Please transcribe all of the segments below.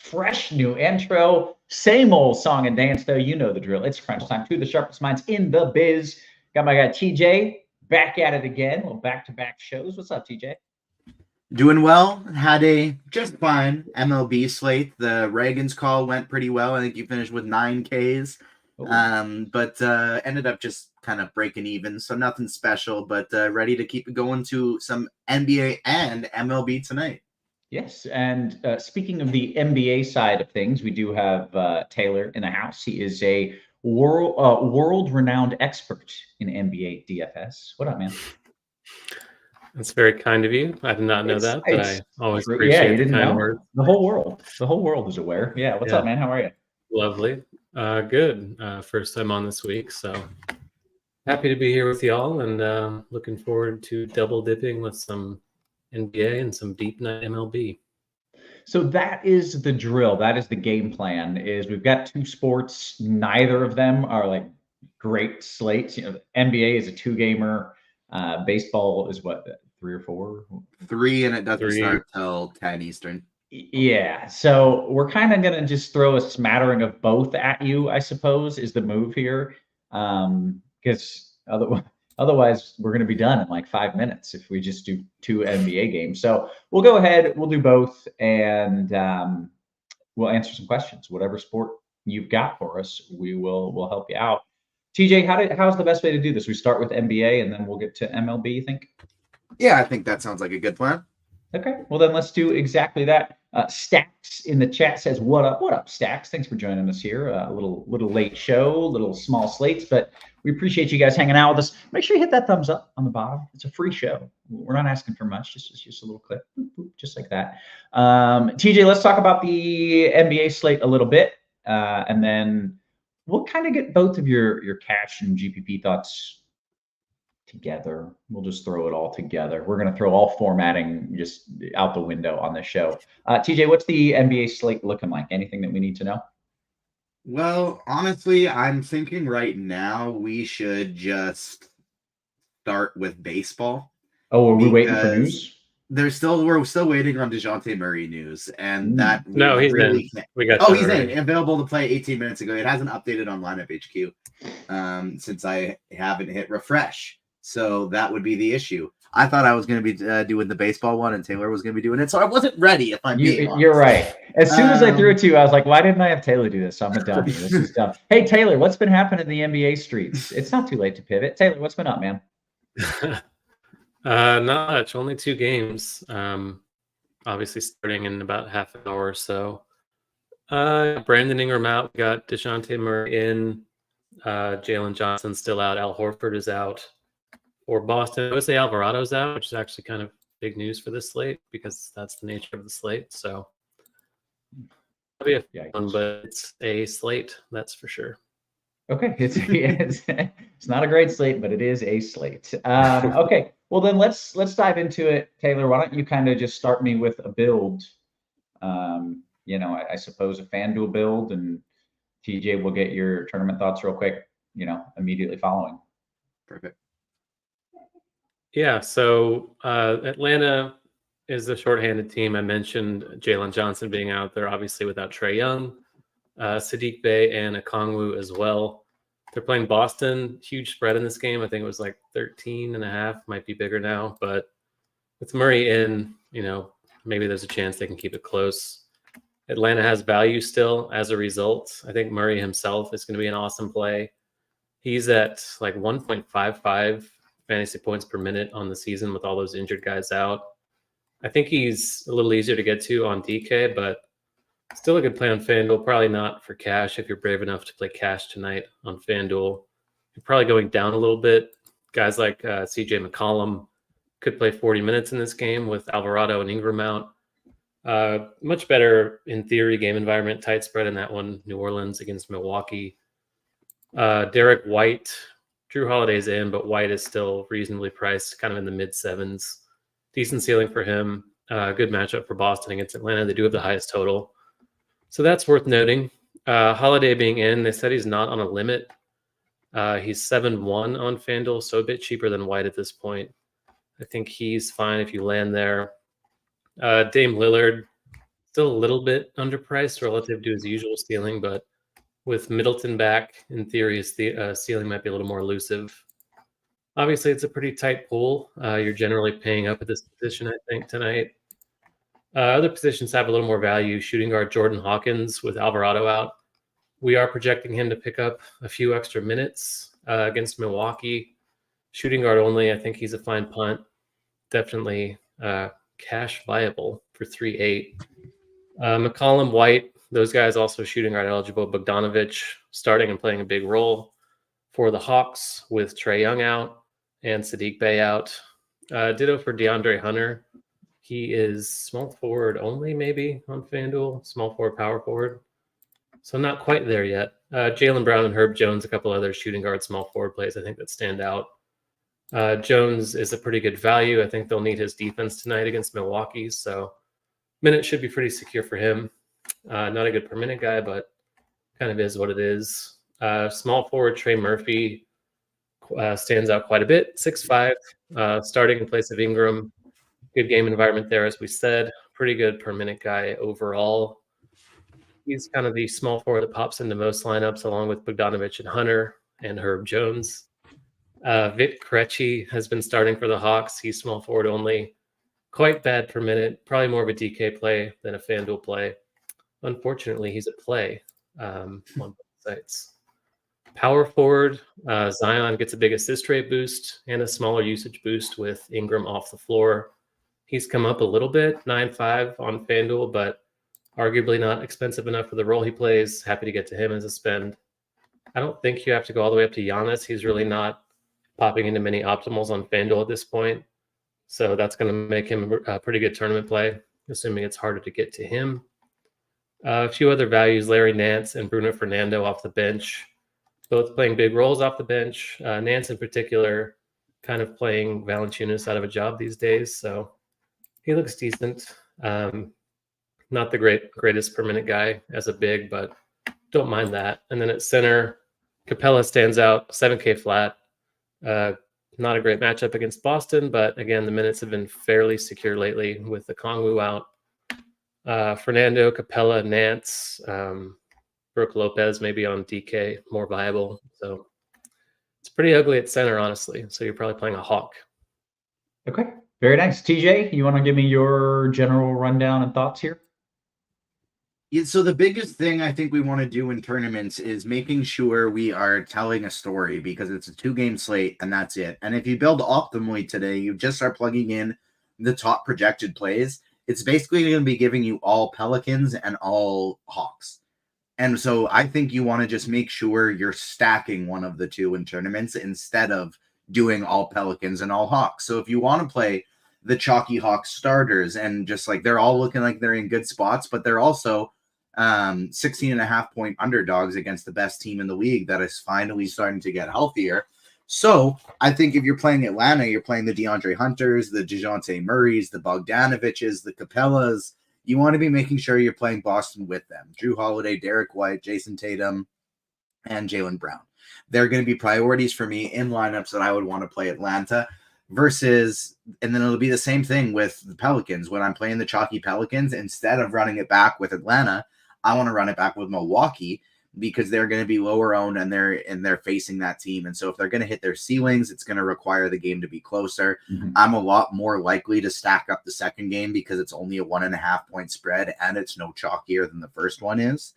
fresh new intro. Same old song and dance, though. You know the drill. It's crunch time. Two of the sharpest minds in the biz. Got my guy TJ back at it again. Well, back-to-back shows. What's up, TJ? Doing well. Had a just fine MLB slate. The Reagan's call went pretty well. I think you finished with 9 Ks. But ended up just kind of breaking even. So nothing special, but ready to keep it going to some NBA and MLB tonight. Yes, and speaking of the NBA side of things, we do have Taylor in the house. He is a world-renowned expert in NBA DFS. What up, man? That's very kind of you. I did not know that, but I always appreciate the kind words. The whole world is aware. Yeah, what's up, man? How are you? Lovely. Good. First time on this week, so happy to be here with y'all, and looking forward to double dipping with some NBA and some deep night MLB. So that is the drill. That is the game plan. Is we've got 2 sports. Neither of them are like great slates. You know, NBA is a 2-gamer. Baseball is what, 3 or 4? 3, and it doesn't start till 10 Eastern. Yeah, so we're kind of gonna just throw a smattering of both at you, I suppose, is the move here. Because otherwise we're gonna be done in like 5 minutes if we just do 2 NBA games. So we'll go ahead, we'll do both, and we'll answer some questions. Whatever sport you've got for us, we'll help you out. TJ, how's the best way to do this? We start with NBA and then we'll get to MLB, you think? Yeah, I think that sounds like a good plan. Okay, well then let's do exactly that. Stacks in the chat says, "What up? What up, Stacks? Thanks for joining us here. A little late show, little small slates, but we appreciate you guys hanging out with us. Make sure you hit that thumbs up on the bottom. It's a free show. We're not asking for much. Just a little clip, boop, boop, just like that. TJ, let's talk about the NBA slate a little bit, and then we'll kind of get both of your cash and GPP thoughts together. We'll just throw it all together. We're going to throw all formatting just out the window on this show. TJ, what's the NBA slate looking like? Anything that we need to know? Well, honestly, I'm thinking right now we should just start with baseball. Oh, are we waiting for news? We're still waiting on DeJounte Murray news, and that he's really in. We got he's in, available to play 18 minutes ago. It hasn't updated on Lineup HQ since I haven't hit refresh. So that would be the issue. I thought I was going to be doing the baseball one, and Taylor was going to be doing it, so I wasn't ready. If I'm being honest. You're right. As soon as I threw it to you, I was like, "Why didn't I have Taylor do this?" So I'm a dummy. This is dumb. Hey, Taylor, what's been happening in the NBA streets? It's not too late to pivot. Taylor, what's been up, man? Not much. Only 2 games. Obviously starting in about half an hour or so. Brandon Ingram out. We got DeJounte Murray in. Jalen Johnson still out. Al Horford is out. For Boston, I would say Alvarado's out, which is actually kind of big news for this slate because that's the nature of the slate. So it'll be a fun, but it's a slate, that's for sure. Okay, it's not a great slate, but it is a slate. Okay, well then let's dive into it. Taylor, why don't you kind of just start me with a build? I suppose a FanDuel build, and TJ will get your tournament thoughts real quick. Immediately following. Perfect. Yeah, so Atlanta is the shorthanded team. I mentioned Jalen Johnson being out there, obviously without Trae Young, Sadiq Bey, and Okongwu as well. They're playing Boston. Huge spread in this game. I think it was like 13.5, might be bigger now. But with Murray in, maybe there's a chance they can keep it close. Atlanta has value still as a result. I think Murray himself is going to be an awesome play. He's at like 1.55 fantasy points per minute on the season with all those injured guys out. I think he's a little easier to get to on DK, but still a good play on FanDuel. Probably not for cash if you're brave enough to play cash tonight on FanDuel. You're probably going down a little bit. Guys like CJ McCollum could play 40 minutes in this game with Alvarado and Ingram out. Much better, in theory, game environment. Tight spread in that one. New Orleans against Milwaukee. Derek White. Drew Holiday's in, but White is still reasonably priced, kind of in the mid-7s. Decent ceiling for him. Good matchup for Boston against Atlanta. They do have the highest total. So that's worth noting. Holiday being in, they said he's not on a limit. He's 7-1 on FanDuel, so a bit cheaper than White at this point. I think he's fine if you land there. Dame Lillard, still a little bit underpriced relative to his usual ceiling, but with Middleton back, in theory, his ceiling might be a little more elusive. Obviously, it's a pretty tight pool. You're generally paying up at this position, I think, tonight. Other positions have a little more value. Shooting guard Jordan Hawkins with Alvarado out. We are projecting him to pick up a few extra minutes against Milwaukee. Shooting guard only, I think he's a fine punt. Definitely cash viable for 3.8. McCollum, White, those guys also shooting guard eligible. Bogdanovich starting and playing a big role for the Hawks with Trae Young out and Sadiq Bey out. Ditto for DeAndre Hunter. He is small forward only, maybe, on FanDuel. Small forward, power forward. So not quite there yet. Jaylen Brown and Herb Jones, a couple other shooting guard, small forward plays, I think, that stand out. Jones is a pretty good value. I think they'll need his defense tonight against Milwaukee. So minutes should be pretty secure for him. Not a good per minute guy, but kind of is what it is. Small forward Trey Murphy stands out quite a bit. 6'5", starting in place of Ingram. Good game environment there, as we said. Pretty good per minute guy overall. He's kind of the small forward that pops into most lineups, along with Bogdanovich and Hunter and Herb Jones. Vit Krejci has been starting for the Hawks. He's small forward only. Quite bad per minute. Probably more of a DK play than a FanDuel play. Unfortunately, he's a play on both sites. Power forward, Zion gets a big assist rate boost and a smaller usage boost with Ingram off the floor. He's come up a little bit, 9.5 on FanDuel, but arguably not expensive enough for the role he plays. Happy to get to him as a spend. I don't think you have to go all the way up to Giannis. He's really not popping into many optimals on FanDuel at this point. So that's going to make him a pretty good tournament play, assuming it's harder to get to him. A few other values, Larry Nance and Bruno Fernando off the bench, both playing big roles off the bench. Nance in particular kind of playing Valanciunas out of a job these days. So he looks decent. Not the greatest per minute guy as a big, but don't mind that. And then at center, Capella stands out, 7K flat. Not a great matchup against Boston, but again, the minutes have been fairly secure lately with the Kongwu out. Fernando, Capella, Nance, Brooke Lopez maybe on DK, more viable. So it's pretty ugly at center, honestly. So you're probably playing a Hawk. Okay, very nice. TJ, you want to give me your general rundown and thoughts here? Yeah, so the biggest thing I think we want to do in tournaments is making sure we are telling a story, because it's a 2-game slate and that's it. And if you build optimally today, you just start plugging in the top projected plays. It's basically going to be giving you all Pelicans and all Hawks. And so I think you want to just make sure you're stacking one of the two in tournaments instead of doing all Pelicans and all Hawks. So if you want to play the chalky Hawks starters and just like they're all looking like they're in good spots, but they're also 16.5 point underdogs against the best team in the league that is finally starting to get healthier. So I think if you're playing Atlanta, you're playing the DeAndre Hunters, the DeJounte Murrays, the Bogdanoviches, the Capellas. You want to be making sure you're playing Boston with them. Drew Holiday, Derek White, Jason Tatum, and Jaylen Brown. They're going to be priorities for me in lineups that I would want to play Atlanta versus, and then it'll be the same thing with the Pelicans. When I'm playing the chalky Pelicans, instead of running it back with Atlanta, I want to run it back with Milwaukee because they're going to be lower owned and they're facing that team. And so if they're going to hit their ceilings, it's going to require the game to be closer. Mm-hmm. I'm a lot more likely to stack up the second game because it's only a 1.5 point spread and it's no chalkier than the first one is.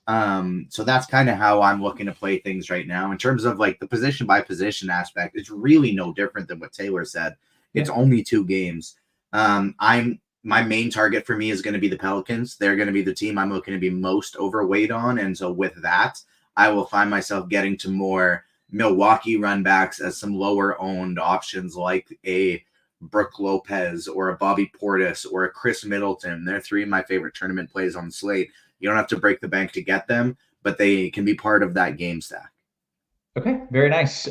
So that's kind of how I'm looking to play things right now. In terms of like the position by position aspect, it's really no different than what Taylor said. It's only 2 games. My main target for me is going to be the Pelicans. They're going to be the team I'm looking to be most overweight on. And so with that, I will find myself getting to more Milwaukee runbacks as some lower owned options like a Brooke Lopez or a Bobby Portis or a Chris Middleton. They're 3 of my favorite tournament plays on the slate. You don't have to break the bank to get them, but they can be part of that game stack. Okay, very nice.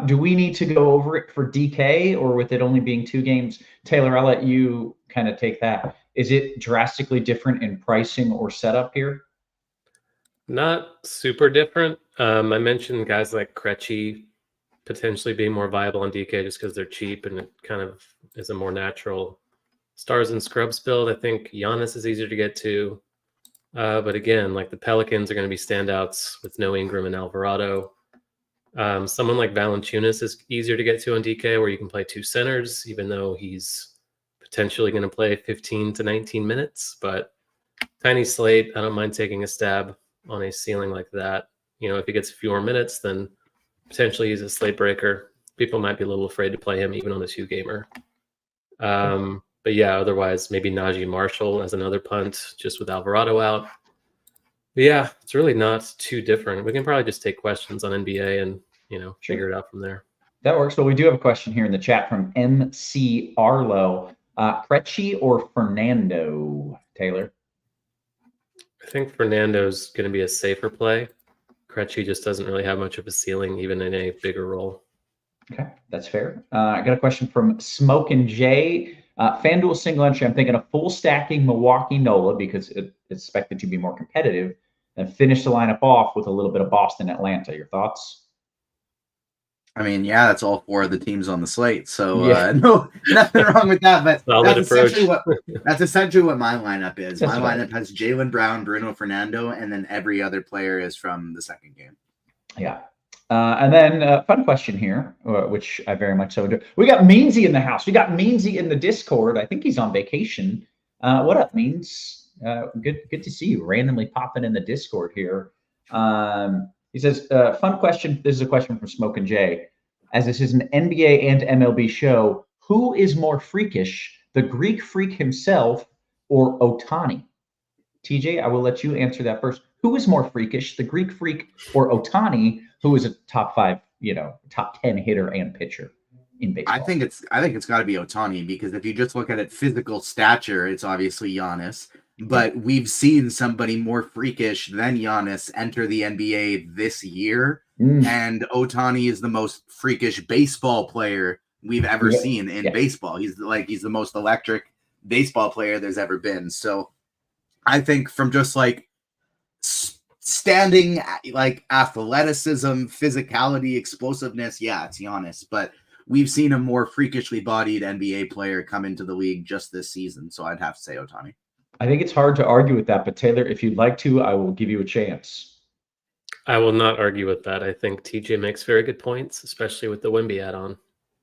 Do we need to go over it for DK, or with it only being 2 games? Taylor, I'll let you kind of take that. Is it drastically different in pricing or setup here? Not super different. I mentioned guys like Krejci potentially being more viable on DK just because they're cheap and it kind of is a more natural stars and scrubs build, I think Giannis is easier to get to. But again, like the Pelicans are going to be standouts with no Ingram and Alvarado. Someone like Valanciunas is easier to get to on DK, where you can play two centers, even though he's potentially going to play 15 to 19 minutes. But tiny slate, I don't mind taking a stab on a ceiling like that. If he gets a few more minutes, then potentially he's a slate breaker. People might be a little afraid to play him even on a 2-gamer. But yeah, otherwise maybe Najee Marshall as another punt, just with Alvarado out. But yeah, it's really not too different. We can probably just take questions on NBA and figure it out from there. That works. Well, we do have a question here in the chat from MC Arlo. Krejci or Fernando, Taylor? I think Fernando's going to be a safer play. Krejci just doesn't really have much of a ceiling, even in a bigger role. Okay, that's fair. I got a question from Smokin' Jay. FanDuel single entry, I'm thinking of full stacking Milwaukee Nola because it's expected to be more competitive, and finish the lineup off with a little bit of Boston Atlanta. Your thoughts? I mean, yeah, that's all 4 of the teams on the slate. So no, nothing wrong with that. But that's essentially what my lineup is. My lineup has Jaylen Brown, Bruno Fernando, and then every other player is from the second game. Yeah. And then fun question here, which I very much so do. We got Meansy in the house. We got Meansy in the Discord. I think he's on vacation. What up, Means? Good to see you randomly popping in the Discord here. He says, fun question. This is a question from Smokin' Jay. As this is an NBA and MLB show, who is more freakish, the Greek freak himself or Ohtani? TJ, I will let you answer that first. Who is more freakish, the Greek freak or Ohtani, who is a top 5, top 10 hitter and pitcher in baseball? I think it's got to be Ohtani, because if you just look at it physical stature, it's obviously Giannis. But we've seen somebody more freakish than Giannis enter the NBA this year, and Ohtani is the most freakish baseball player we've ever seen in baseball. He's the most electric baseball player there's ever been. So I think from just like standing, like athleticism, physicality, explosiveness, yeah, it's Giannis. But we've seen a more freakishly bodied NBA player come into the league just this season. So I'd have to say Ohtani. I think it's hard to argue with that, but Taylor, if you'd like to, I will give you a chance. I will not argue with that. I think TJ makes very good points, especially with the Wemby add-on.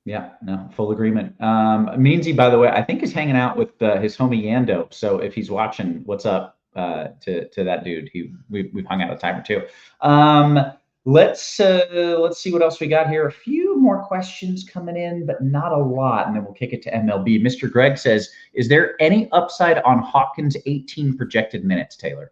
Yeah, no, full agreement. Meansy, by the way, I think is hanging out with his homie Yando. So if he's watching, what's up to that dude? We've hung out a time or two. Let's see what else we got here. A few more questions coming in, but not a lot, and then we'll kick it to MLB. Mr. Greg says, is there any upside on Hawkins' 18 projected minutes, Taylor?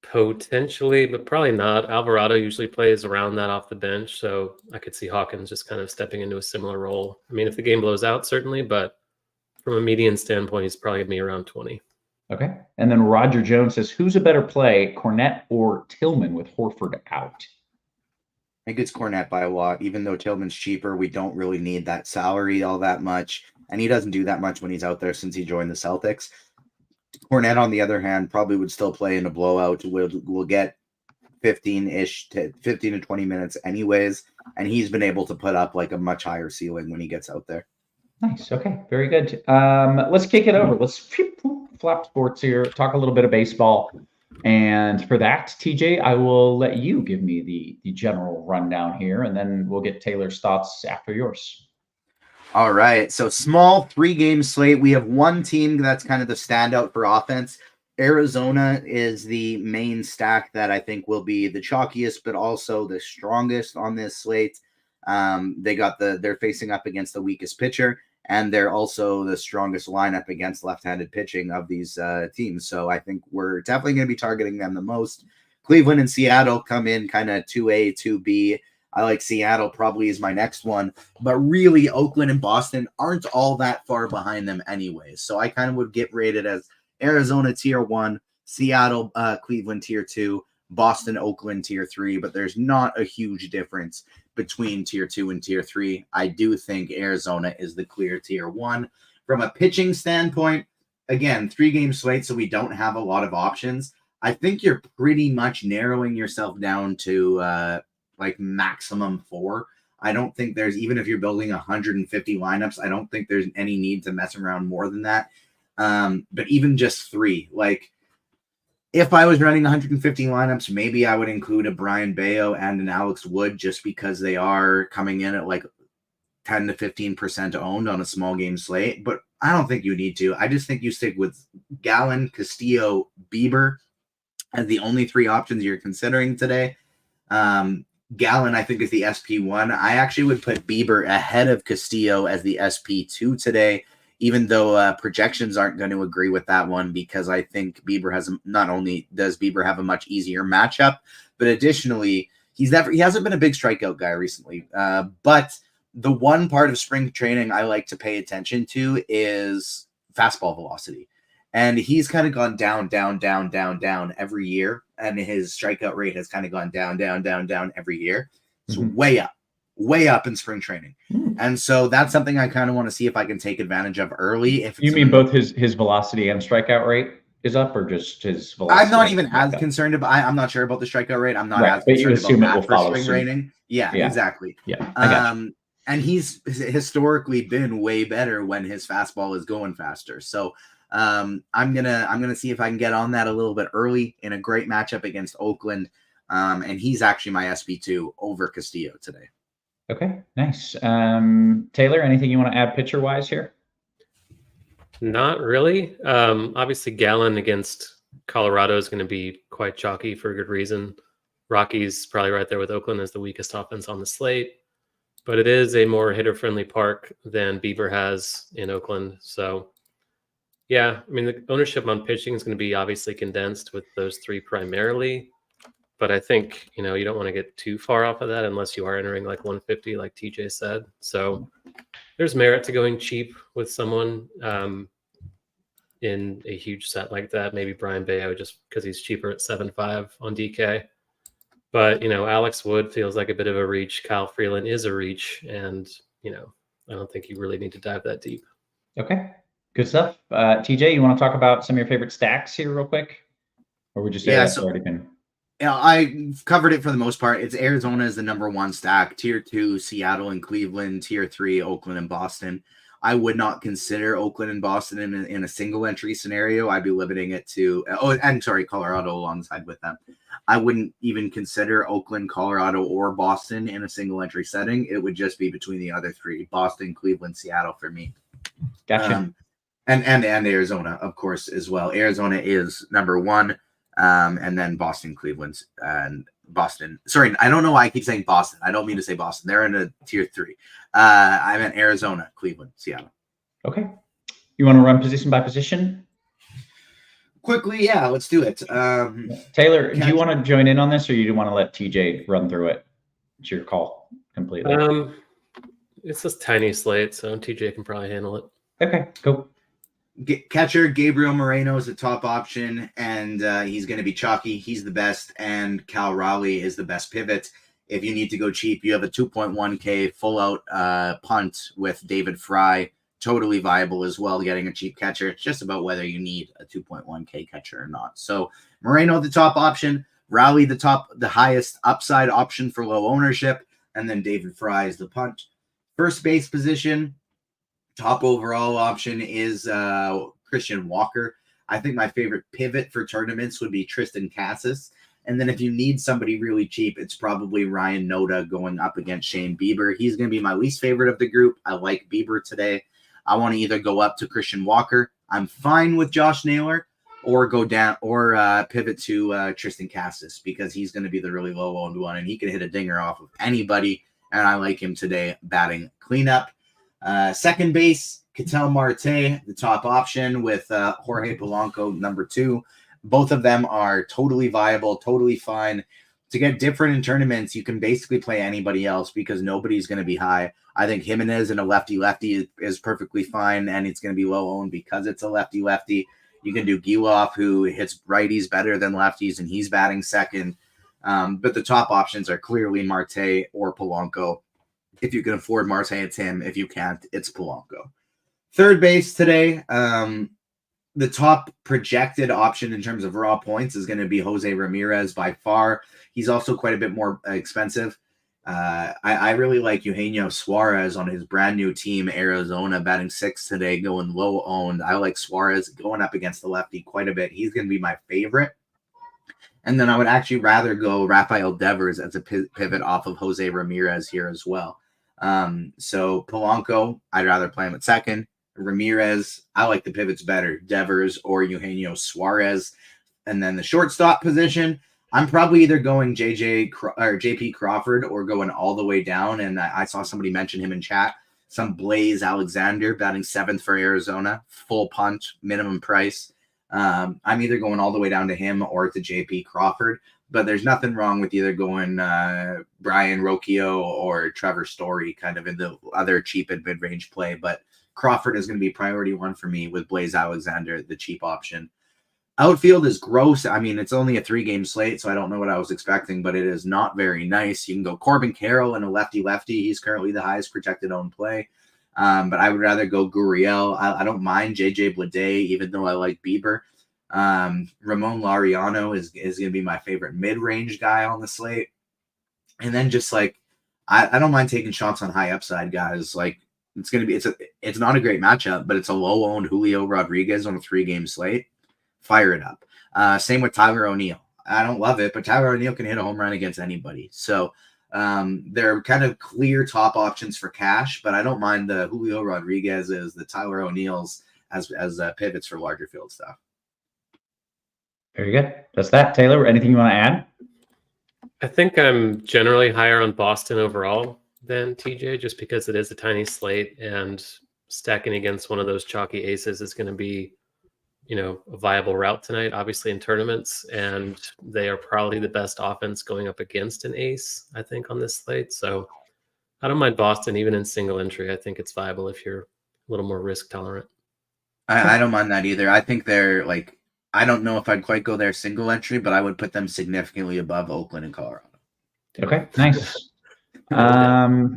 Potentially, but probably not. Alvarado usually plays around that off the bench, so I could see Hawkins just kind of stepping into a similar role. I mean, if the game blows out, certainly, but from a median standpoint, he's probably going to be around 20. Okay. And then Roger Jones says, who's a better play, Cornette or Tillman with Horford out? I think it's Cornette by a lot. Even though Tillman's cheaper, we don't really need that salary all that much. And he doesn't do that much when he's out there since he joined the Celtics. Cornette, on the other hand, probably would still play in a blowout. We'll get 15 to 20 minutes anyways. And he's been able to put up like a much higher ceiling when he gets out there. Nice. Okay. Very good. Let's kick it over. Let's flap sports here, talk a little bit of baseball. And for that, TJ, I will let you give me the general rundown here, and then we'll get Taylor's thoughts after yours. All right. So small 3-game slate. We have one team that's kind of the standout for offense. Arizona is the main stack that I think will be the chalkiest, but also the strongest on this slate. They're facing up against the weakest pitcher, and they're also the strongest lineup against left-handed pitching of these teams. So I think we're definitely going to be targeting them the most. Cleveland and Seattle come in kind of 2A, 2B. I like Seattle probably is my next one, but really Oakland and Boston aren't all that far behind them anyway. So I kind of would get rated as Arizona tier 1, Seattle, Cleveland tier 2, Boston, Oakland tier 3, but there's not a huge difference between tier 2 and tier 3. I do think Arizona is the clear tier 1. From a pitching standpoint, again, 3-game slate, so we don't have a lot of options. I think you're pretty much narrowing yourself down to like maximum 4. I don't think there's, even if you're building 150 lineups, I don't think there's any need to mess around more than that. But even just 3, like if I was running 150 lineups, maybe I would include a Brian Bayo and an Alex Wood just because they are coming in at like 10 to 15% owned on a small game slate. But I don't think you need to. I just think you stick with Gallon, Castillo, Bieber as the only 3 options you're considering today. Gallon, I think, is the SP1. I actually would put Bieber ahead of Castillo as the SP2 today, even though projections aren't going to agree with that one, because I think Bieber has, not only does Bieber have a much easier matchup, but additionally, he hasn't been a big strikeout guy recently. But the one part of spring training I like to pay attention to is fastball velocity. And he's kind of gone down every year. And his strikeout rate has kind of gone down every year. It's way up in spring training. And so that's something I kind of want to see if I can take advantage of early. If you mean both his velocity and strikeout rate is up, or just his velocity? I'm not even as concerned about, I'm not sure about the strikeout rate. I'm not as concerned about that for spring rating. Yeah, exactly. Yeah, I got you. And he's historically been way better when his fastball is going faster. So I'm gonna see if I can get on that a little bit early in a great matchup against Oakland. And he's actually my SP2 over Castillo today. Okay, nice. Taylor, anything you want to add pitcher wise here? Not really. Obviously, Gallon against Colorado is going to be quite chalky for a good reason. Rockies probably right there with Oakland as the weakest offense on the slate, but it is a more hitter-friendly park than Bieber has in Oakland. So, yeah, I mean, the ownership on pitching is going to be obviously condensed with those 3 primarily. But I think, you don't want to get too far off of that unless you are entering like 150, like TJ said. So there's merit to going cheap with someone in a huge set like that. Maybe Brian Bayo, just because he's cheaper at 7.5 on DK. But, Alex Wood feels like a bit of a reach. Kyle Freeland is a reach. And, I don't think you really need to dive that deep. Okay, good stuff. TJ, you want to talk about some of your favorite stacks here real quick? Or would you say that's already been... Yeah, I've covered it for the most part. It's Arizona is the number 1 stack, tier 2, Seattle and Cleveland, tier 3, Oakland and Boston. I would not consider Oakland and Boston in a single entry scenario. I'd be limiting it to, Colorado alongside with them. I wouldn't even consider Oakland, Colorado, or Boston in a single entry setting. It would just be between the other 3, Boston, Cleveland, Seattle for me. Gotcha. And Arizona, of course, as well. Arizona is number 1. And then Boston, Cleveland, and Boston. Sorry, I don't know why I keep saying Boston. I don't mean to say Boston. They're in a tier 3. I meant Arizona, Cleveland, Seattle. Okay. You want to run position by position? Quickly, yeah, let's do it. Taylor, do you want to join in on this, or you do want to let TJ run through it? It's your call completely. It's this tiny slate, so TJ can probably handle it. Okay, cool. Catcher Gabriel Moreno is the top option, and he's going to be chalky. He's the best, and Cal Raleigh is the best pivot. If you need to go cheap, you have a 2.1K full-out punt with David Fry, totally viable as well, getting a cheap catcher. It's just about whether you need a 2.1K catcher or not. So Moreno, the top option, Raleigh, the highest upside option for low ownership, and then David Fry is the punt. First base position, top overall option is Christian Walker. I think my favorite pivot for tournaments would be Tristan Cassis. And then if you need somebody really cheap, it's probably Ryan Noda going up against Shane Bieber. He's going to be my least favorite of the group. I like Bieber today. I want to either go up to Christian Walker. I'm fine with Josh Naylor, or go down or pivot to Tristan Cassis, because he's going to be the really low-owned one, and he can hit a dinger off of anybody. And I like him today batting cleanup. Second base, Ketel Marte, the top option with Jorge Polanco, number 2. Both of them are totally viable, totally fine. To get different in tournaments, you can basically play anybody else because nobody's going to be high. I think Jimenez in a lefty-lefty is perfectly fine, and it's going to be low-owned because it's a lefty-lefty. You can do Giloff, who hits righties better than lefties, and he's batting second. But the top options are clearly Marte or Polanco. If you can afford Marte, it's him. If you can't, it's Polanco. Third base today, the top projected option in terms of raw points is going to be Jose Ramirez by far. He's also quite a bit more expensive. I really like Eugenio Suarez on his brand new team, Arizona, batting 6 today, going low owned. I like Suarez going up against the lefty quite a bit. He's going to be my favorite. And then I would actually rather go Rafael Devers as a pivot off of Jose Ramirez here as well. So Polanco, I'd rather play him at second. Ramirez, I like the pivots better, Devers or Eugenio Suarez. And then the shortstop position, I'm probably either going JP Crawford or going all the way down. And I saw somebody mention him in chat. Some Blaze Alexander batting 7th for Arizona, full punch, minimum price. I'm either going all the way down to him or to JP Crawford, but there's nothing wrong with either going Brian Rocchio or Trevor Story kind of in the other cheap and mid-range play. But Crawford is going to be priority 1 for me with Blaze Alexander, the cheap option. Outfield is gross. I mean, it's only a 3-game slate, so I don't know what I was expecting, but it is not very nice. You can go Corbin Carroll and a lefty-lefty. He's currently the highest projected owned play. But I would rather go Gurriel. I don't mind JJ Bleday, even though I like Bieber. Ramon Laureano is going to be my favorite mid-range guy on the slate. And then just like, I don't mind taking shots on high upside guys. Like it's not a great matchup, but it's a low-owned Julio Rodriguez on a 3-game slate. Fire it up. Same with Tyler O'Neill. I don't love it, but Tyler O'Neill can hit a home run against anybody. So they're kind of clear top options for cash, but I don't mind the Julio Rodriguez's, the Tyler O'Neill's as pivots for larger field stuff. Very good. That's that. Taylor, anything you want to add? I think I'm generally higher on Boston overall than TJ, just because it is a tiny slate and stacking against one of those chalky aces is going to be, a viable route tonight, obviously in tournaments, and they are probably the best offense going up against an ace, I think, on this slate. So I don't mind Boston, even in single entry. I think it's viable if you're a little more risk tolerant. I don't mind that either. I think they're like, I don't know if I'd quite go there single entry, but I would put them significantly above Oakland and Colorado. Okay, nice. Well,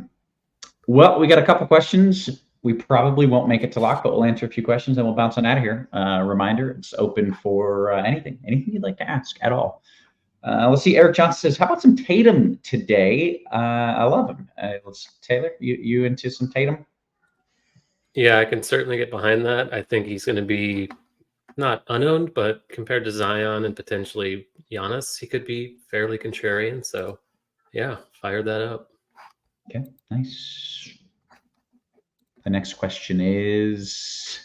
we got a couple questions. We probably won't make it to lock, but we'll answer a few questions and we'll bounce on out of here. Reminder, it's open for anything you'd like to ask at all. Let's see. Eric Johnson says, how about some Tatum today? I love him. Taylor, you into some Tatum? Yeah, I can certainly get behind that. I think he's going to be not unowned, but compared to Zion and potentially Giannis, he could be fairly contrarian. So yeah, fire that up. Okay, nice. The next question is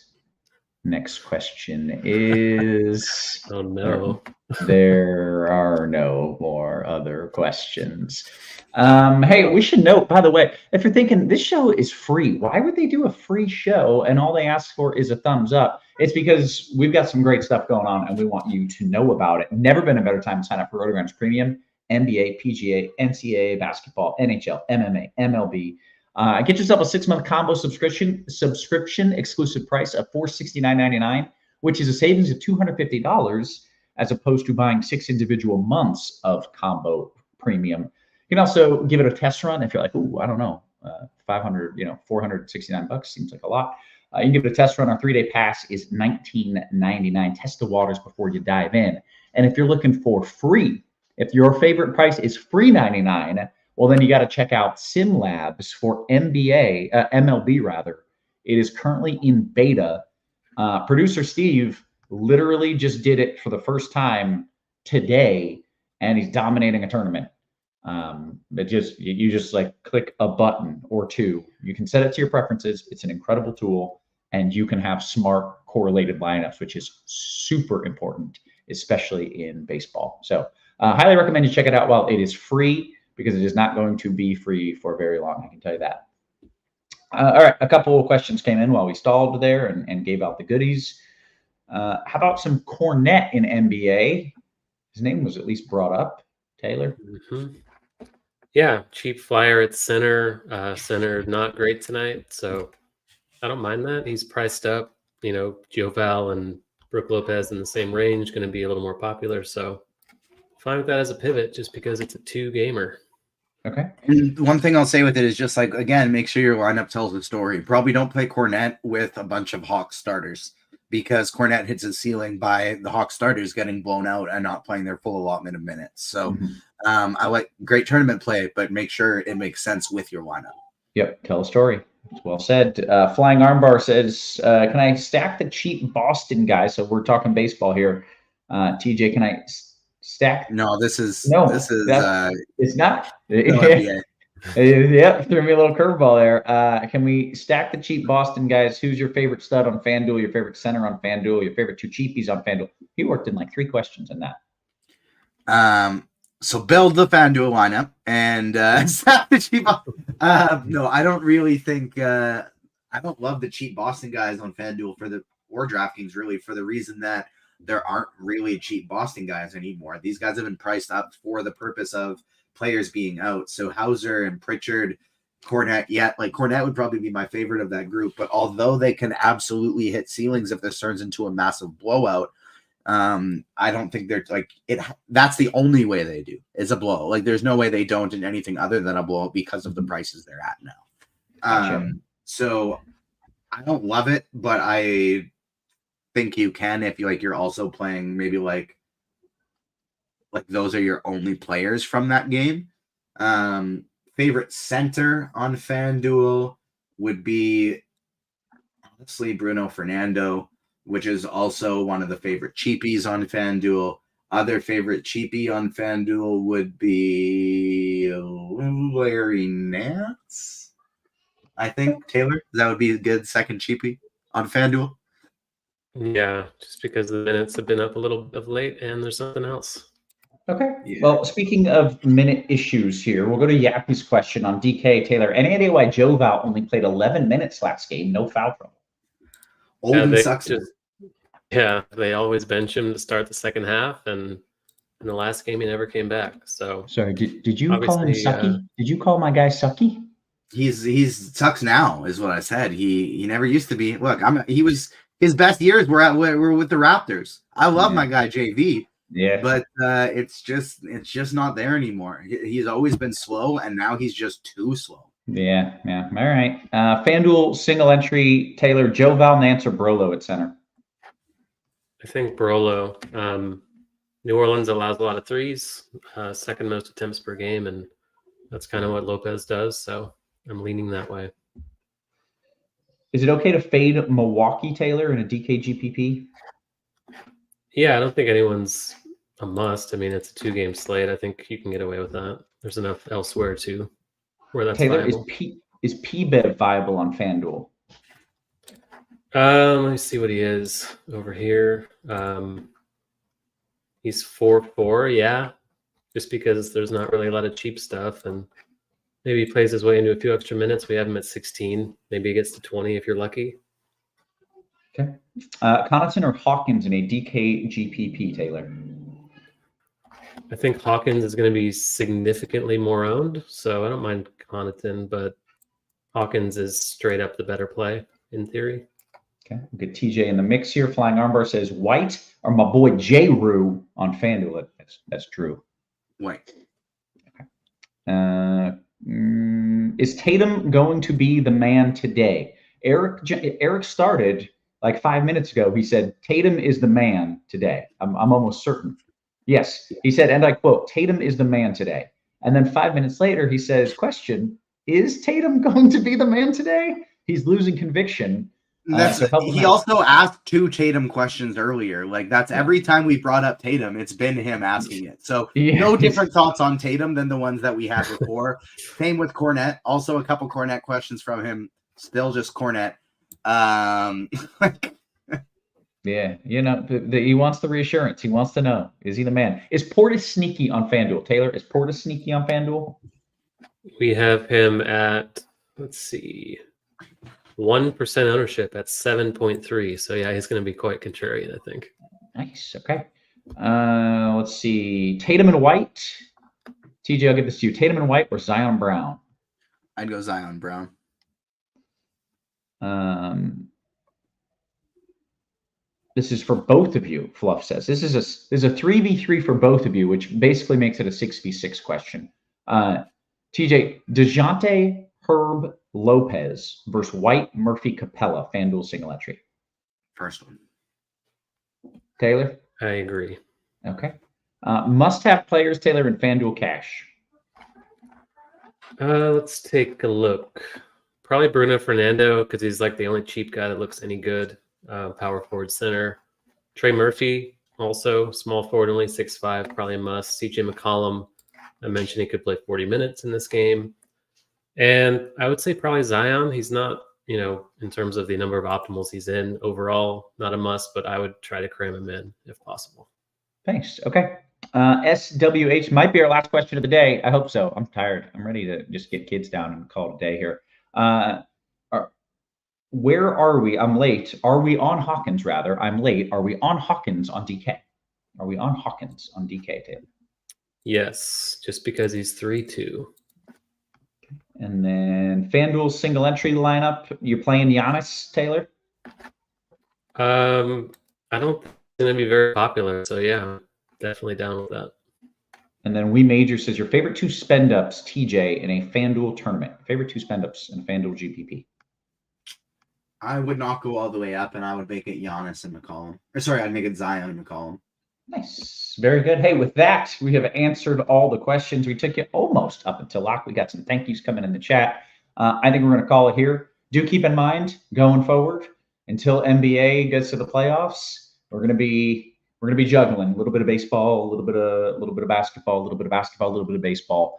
oh no, there are no more other questions. Hey, we should note, by the way, if you're thinking this show is free, why would they do a free show and all they ask for is a thumbs up? It's because we've got some great stuff going on and we want you to know about it. Never been a better time to sign up for RotoGrinders Premium. NBA, PGA, NCAA basketball, NHL, MMA, MLB. Get yourself a 6-month combo subscription exclusive price of $469.99, which is a savings of $250 as opposed to buying 6 individual months of combo premium. You can also give it a test run if you're like, ooh, I don't know, 469 bucks seems like a lot. You can give it a test run. Our 3-day pass is $19.99. Test the waters before you dive in. And if you're looking for free, if your favorite price is free $99, well, then you got to check out SimLabs for MLB rather. It is currently in beta. Producer Steve literally just did it for the first time today, and he's dominating a tournament. You just like click a button or two. You can set it to your preferences. It's an incredible tool, and you can have smart correlated lineups, which is super important, especially in baseball. So highly recommend you check it out while it is free, because it is not going to be free for very long. I can tell you that. All right, a couple of questions came in while we stalled there and gave out the goodies. How about some Cornette in NBA? His name was at least brought up. Taylor? Mm-hmm. Yeah, cheap flyer at center. Center not great tonight, so I don't mind that. He's priced up. Joval and Brook Lopez in the same range, going to be a little more popular. So fine with that as a pivot, just because it's a 2-gamer. Okay. And one thing I'll say with it is just like, again, make sure your lineup tells the story. Probably don't play Cornette with a bunch of Hawks starters. because Cornette hits his ceiling by the Hawks starters getting blown out and not playing their full allotment of minutes. So I like great tournament play, but make sure it makes sense with your lineup. Yep, tell a story. It's well said. Flying Armbar says, can I stack the cheap Boston guys? So we're talking baseball here. TJ, can I stack? No, it's not. No NBA. Yep, threw me a little curveball there. Can we stack the cheap Boston guys? Who's your favorite stud on FanDuel, your favorite center on FanDuel, your favorite two cheapies on FanDuel? He worked in like 3 questions in that. So build the FanDuel lineup and stack the cheap. No, I don't really think I don't love the cheap Boston guys on FanDuel or DraftKings really for the reason that there aren't really cheap Boston guys anymore. These guys have been priced up for the purpose of players being out. So Hauser and Pritchard, Cornette, Cornette would probably be my favorite of that group. But although they can absolutely hit ceilings if this turns into a massive blowout, I don't think they're like it. That's the only way they do is a blow. Like there's no way they don't in anything other than a blowout because of the prices they're at now. So I don't love it, but I think you can if you're also playing maybe like those are your only players from that game. Favorite center on FanDuel would be honestly Bruno Fernando, which is also one of the favorite cheapies on FanDuel. Other favorite cheapie on FanDuel would be Larry Nance. I think Taylor, that would be a good second cheapie on FanDuel. Yeah, just because the minutes have been up a little bit of late and there's nothing else. Okay. Yeah. Well, speaking of minute issues here, we'll go to Yappy's question on DK. Taylor, any idea why Joe Val only played 11 minutes last game? No foul trouble. They always bench him to start the second half, and in the last game he never came back. So sorry, did you call him sucky? Did you call my guy sucky? He's sucks now, is what I said. He never used to be. Look, his best years were with the Raptors. I love my guy JV. Yeah, but it's just not there anymore. He's always been slow, and now he's just too slow. Yeah. All right. FanDuel single entry. Taylor, Joe Val, Nance, or Brolo at center? I think Brolo. New Orleans allows a lot of threes, second most attempts per game, and that's kind of what Lopez does. So I'm leaning that way. Is it okay to fade Milwaukee, Taylor, in a DK GPP? Yeah, I don't think anyone's a must. I mean, it's a 2-game slate. I think you can get away with that. There's enough elsewhere too where that's Taylor, viable. is P-Bev viable on FanDuel? Let me see what he is over here. He's 4-4, yeah. Just because there's not really a lot of cheap stuff, and maybe he plays his way into a few extra minutes. We have him at 16. Maybe he gets to 20 if you're lucky. Okay. Connaughton or Hawkins in a DK GPP, Taylor? I think Hawkins is going to be significantly more owned, so I don't mind Connaughton, but Hawkins is straight up the better play in theory. Okay, we'll get TJ in the mix here. Flying Armbar says White or my boy J. Rue on FanDuel. That's true. White. Okay. Is Tatum going to be the man today? Eric started like 5 minutes ago. He said Tatum is the man today. I'm almost certain. Yes, he said, and I quote, Tatum is the man today. And then 5 minutes later, he says, question, is Tatum going to be the man today? He's losing conviction. He also asked 2 Tatum questions earlier. Like that's every time we brought up Tatum, it's been him asking it. So no different thoughts on Tatum than the ones that we had before. Same with Cornette. Also a couple Cornette questions from him. Still just Cornette. Yeah, he wants the reassurance. He wants to know, is he the man? Is Portis sneaky on FanDuel? Taylor, is Portis sneaky on FanDuel? We have him at, let's see, 1% ownership at 7.3. So yeah, he's going to be quite contrarian, I think. Nice. Okay. Let's see. Tatum and White. TJ, I'll give this to you. Tatum and White or Zion Brown? I'd go Zion Brown. This is for both of you, Fluff says. This is a 3v3 for both of you, which basically makes it a 6v6 question. TJ, DeJounte, Herb, Lopez versus White, Murphy, Capella, FanDuel single entry. First one. Taylor? I agree. Okay. Must-have players, Taylor, in FanDuel Cash. Let's take a look. Probably Bruno Fernando, because he's like the only cheap guy that looks any good. Power forward center. Trey Murphy, also small forward, only 6'5", probably a must. CJ McCollum, I mentioned he could play 40 minutes in this game. And I would say probably Zion. He's not, in terms of the number of optimals he's in overall, not a must, but I would try to cram him in if possible. Thanks. Okay. SWH might be our last question of the day. I hope so. I'm tired. I'm ready to just get kids down and call it a day here. Where are we? I'm late. Are we on Hawkins, rather? I'm late. Are we on Hawkins on DK? Are we on Hawkins on DK, Taylor? Yes, just because he's 3-2. And then FanDuel single entry lineup. You're playing Giannis, Taylor? I don't think it's going to be very popular. So, yeah, definitely down with that. And then We Major says your favorite 2 spend ups, TJ, in a FanDuel tournament. Favorite 2 spend ups in a FanDuel GPP. I would not go all the way up, and I would make it Giannis and McCollum. Or sorry, I'd make it Zion and McCollum. Nice. Very good. Hey, with that, we have answered all the questions. We took you almost up until lock. We got some thank yous coming in the chat. I think we're going to call it here. Do keep in mind, going forward, until NBA gets to the playoffs, we're going to be juggling a little bit of baseball, a little bit of basketball, a little bit of basketball, a little bit of baseball.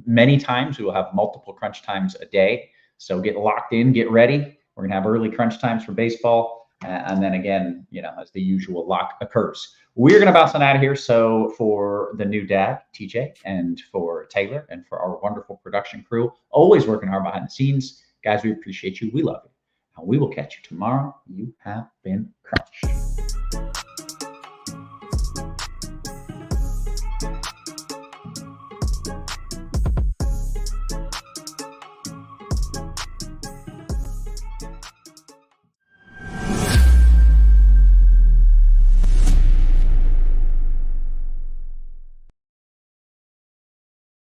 Many times we will have multiple crunch times a day. So get locked in, get ready. We're going to have early crunch times for baseball. And then again, as the usual lock occurs. We're going to bounce on out of here. So for the new dad, TJ, and for Taylor, and for our wonderful production crew, always working hard behind the scenes, guys, we appreciate you. We love you. And we will catch you tomorrow. You have been crunched.